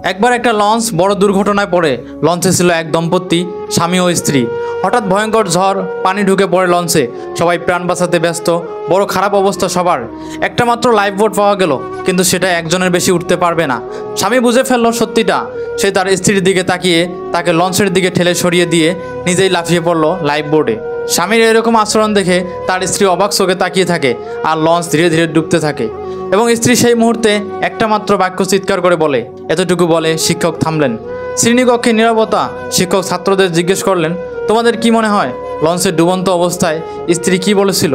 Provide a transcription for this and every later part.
একবার একটা লঞ্চ বড় দুর্ঘটনায় পড়ে। লঞ্চে ছিল এক দম্পতি, স্বামী ও স্ত্রী। হঠাৎ ভয়ঙ্কর ঝড়, পানি ঢুকে পড়ে লঞ্চে। সবাই প্রাণ বাঁচাতে ব্যস্ত। বড় খারাপ অবস্থা সবার। একটা মাত্র লাইফ বোট পাওয়া গেল, কিন্তু সেটা একজনের বেশি উঠতে পারবে না। স্বামী বুঝে ফেলল সত্যিটা। সে তার স্ত্রীর দিকে তাকিয়ে তাকে লঞ্চের দিকে ঠেলে সরিয়ে দিয়ে নিজেই লাফিয়ে পড়ল লাইফ বোটে। স্বামীর এরকম আচরণ দেখে তার স্ত্রী অবাক চোখে তাকিয়ে থাকে, আর লঞ্চ ধীরে ধীরে ডুবতে থাকে। এবং স্ত্রী সেই মুহূর্তে একটা মাত্র বাক্য চিৎকার করে বলে। এতটুকু বলে শিক্ষক থামলেন। শ্রেণীকক্ষে নীরবতা। শিক্ষক ছাত্রদের জিজ্ঞেস করলেন, তোমাদের কি মনে হয় লঞ্চের ডুবন্ত অবস্থায় স্ত্রী কি বলেছিল?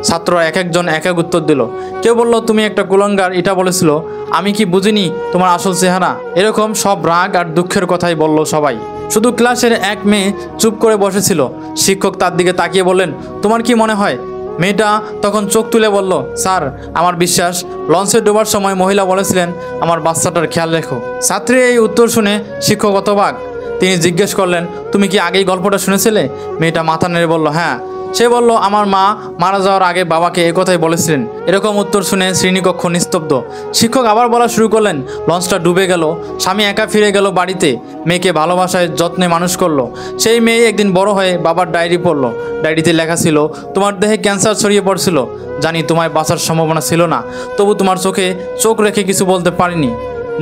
ছাত্ররা এক একজন এক এক উত্তর দিল। কেউ বলল, তুমি একটা কুলঙ্গার, এটা বলেছিল। আমি কি বুঝিনি তোমার আসল চেহারা? এরকম সব রাগ আর দুঃখের কথাই বলল সবাই। শুধু ক্লাসের এক মেয়ে চুপ করে বসেছিল। শিক্ষক তার দিকে তাকিয়ে বললেন, তোমার কি মনে হয়? মেয়েটা তখন চোখ তুলে বলল, স্যার, আমার বিশ্বাস লঞ্চে ডোবার সময় মহিলা বলেছিলেন আমার বাচ্চাটার খেয়াল রেখো। ছাত্রীর এই উত্তর শুনে শিক্ষক হতবাক। তিনি জিজ্ঞেস করলেন, তুমি কি আগেই গল্পটা শুনেছিলে? মেয়েটা মাথা নেড়ে বলল, হ্যাঁ। সে বলল, আমার মা মারা যাওয়ার আগে বাবাকে একথাই বলেছিলেন। এরকম উত্তর শুনে শ্রেণীকক্ষ নিস্তব্ধ। শিক্ষক আবার বলা শুরু করলেন, লঞ্চটা ডুবে গেল। স্বামী একা ফিরে গেল বাড়িতে। মেয়েকে ভালোবাসায় যত্নে মানুষ করলো। সেই মেয়ে একদিন বড় হয়ে বাবার ডায়েরি পড়লো। ডায়েরিতে লেখা ছিল, তোমার দেহে ক্যান্সার ছড়িয়ে পড়ছিল। জানি তোমায় বাঁচার সম্ভাবনা ছিল না, তবু তোমার চোখে চোখ রেখে কিছু বলতে পারিনি।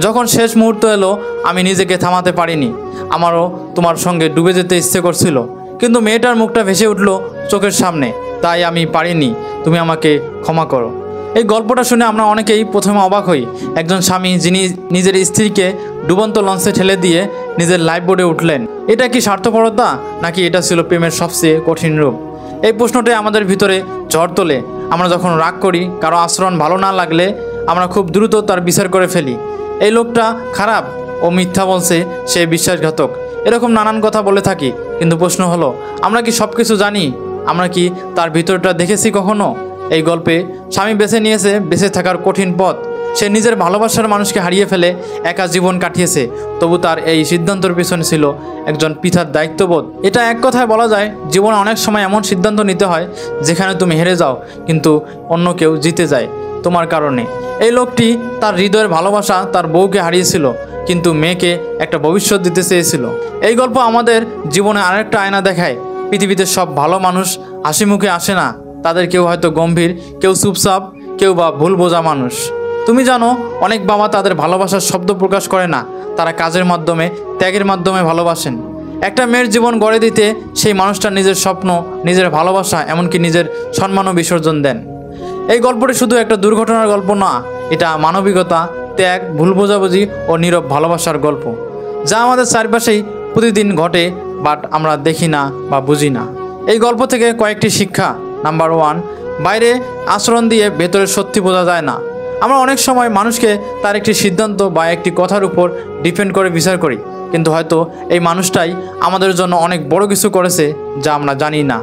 যখন শেষ মুহূর্ত এলো, আমি নিজেকে থামাতে পারিনি। আমারও তোমার সঙ্গে ডুবে যেতে ইচ্ছে করছিল, কিন্তু মেয়েটার মুখটা ভেসে উঠল চোখের সামনে। তাই আমি পারিনি। তুমি আমাকে ক্ষমা করো। এই গল্পটা শুনে আমরা অনেকেই প্রথমে অবাক হই। একজন স্বামী যিনি নিজের স্ত্রীকে ডুবন্ত লঞ্চে ঠেলে দিয়ে নিজের লাইফ বোটে উঠলেন। এটা কি স্বার্থপরতা, নাকি এটা ছিল প্রেমের সবচেয়ে কঠিন রূপ? এই প্রশ্নটাই আমাদের ভিতরে ঝড় তোলে। আমরা যখন রাগ করি, কারো আচরণ ভালো না লাগলে আমরা খুব দ্রুত তার বিচার করে ফেলি। এই লোকটা খারাপ, ও মিথ্যা বলছে, সে বিশ্বাসঘাতক, এরকম নানান কথা বলে থাকি। কিন্তু প্রশ্ন হলো, আমরা কি সব কিছু জানি? আমরা কি তার ভিতরটা দেখেছি কখনো? এই গল্পে স্বামী বেছে নিয়েছে বেঁচে থাকার কঠিন পথ। সে নিজের ভালোবাসার মানুষকে হারিয়ে ফেলে একা জীবন কাটিয়েছে। তবু তার এই সিদ্ধান্তের পিছনে ছিল একজন পিতার দায়িত্ববোধ। এটা এক কথায় বলা যায়, জীবনে অনেক সময় এমন সিদ্ধান্ত নিতে হয় যেখানে তুমি হেরে যাও, কিন্তু অন্য কেউ জিতে যায় তোমার কারণে। এই লোকটি তার হৃদয়ের ভালোবাসা, তার বউকে হারিয়েছিল, কিন্তু মেয়েকে একটা ভবিষ্যৎ দিতে চেয়েছিল। এই গল্প আমাদের জীবনে আরেকটা আয়না দেখায়। পৃথিবীতে সব ভালো মানুষ হাসি মুখে আসে না। তাদের কেউ হয়তো গম্ভীর, কেউ চুপচাপ, কেউ বা ভুল বোঝা মানুষ। তুমি জানো, অনেক বাবা তাদের ভালোবাসার শব্দ প্রকাশ করে না। তারা কাজের মাধ্যমে, ত্যাগের মাধ্যমে ভালোবাসেন। একটা মেয়ের জীবন গড়ে দিতে সেই মানুষটা নিজের স্বপ্ন, নিজের ভালোবাসা, এমনকি নিজের সম্মানও বিসর্জন দেন। এই গল্পটি শুধু একটা দুর্ঘটনার গল্প না, এটা মানবিকতা, ত্যাগ, ভুল বোঝাবুঝি ও নীরব ভালোবাসার গল্প, যা আমাদের চারপাশেই প্রতিদিন ঘটে, বাট আমরা দেখি না বা বুঝি না। এই গল্প থেকে কয়েকটি শিক্ষা। নাম্বার 1, বাইরে আচরণ দিয়ে ভেতরের সত্যি বোঝা যায় না। আমরা অনেক সময় মানুষকে তার একটি সিদ্ধান্ত বা একটি কথার উপর ডিপেন্ড করে বিচার করি, কিন্তু হয়তো এই মানুষটাই আমাদের জন্য অনেক বড় কিছু করেছে যা আমরা জানি না।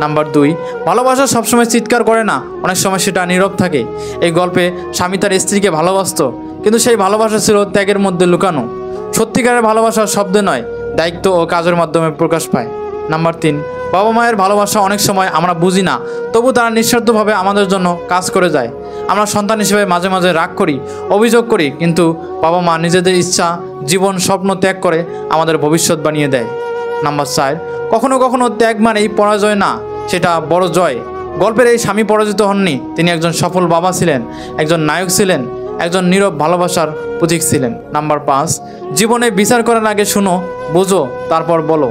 নাম্বার 2, ভালোবাসা সবসময় চিৎকার করে না, অনেক সময় সেটা নীরব থাকে। এই গল্পে স্বামী তার স্ত্রীকে ভালোবাসত, কিন্তু সেই ভালোবাসা ছিল ত্যাগের মধ্যে লুকানো। সত্যিকারের ভালোবাসা শব্দে নয়, দায়িত্ব ও কাজের মাধ্যমে প্রকাশ পায়। নাম্বার 3, বাবা মায়ের ভালোবাসা অনেক সময় আমরা বুঝি না, তবু তারা নিঃস্বার্থভাবে আমাদের জন্য কাজ করে যায়। আমরা সন্তান হিসেবে মাঝে মাঝে রাগ করি, অভিযোগ করি, কিন্তু বাবা মা নিজেদের ইচ্ছা, জীবন, স্বপ্ন ত্যাগ করে আমাদের ভবিষ্যৎ বানিয়ে দেয়। নাম্বার 4, কখনো কখনো ত্যাগ মানেই পরাজয় না, সেটা বড় জয়। গল্পের এই স্বামী পরাজিত হননি। তিনি একজন সফল বাবা ছিলেন, একজন নায়ক ছিলেন, একজন নীরব ভালোবাসার প্রতীক ছিলেন। নাম্বার 5, জীবনে বিচার করার আগে শুনো, বোঝো, তারপর বলো।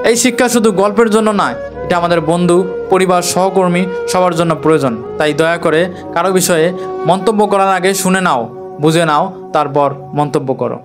এই শিক্ষা শুধু গল্পের জন্য নয়, এটা আমাদের বন্ধু, পরিবার, সহকর্মী সবার জন্য প্রয়োজন। তাই দয়া করে কারো বিষয়ে মন্তব্য করার আগে শুনে নাও, বুঝে নাও, তারপর মন্তব্য করো।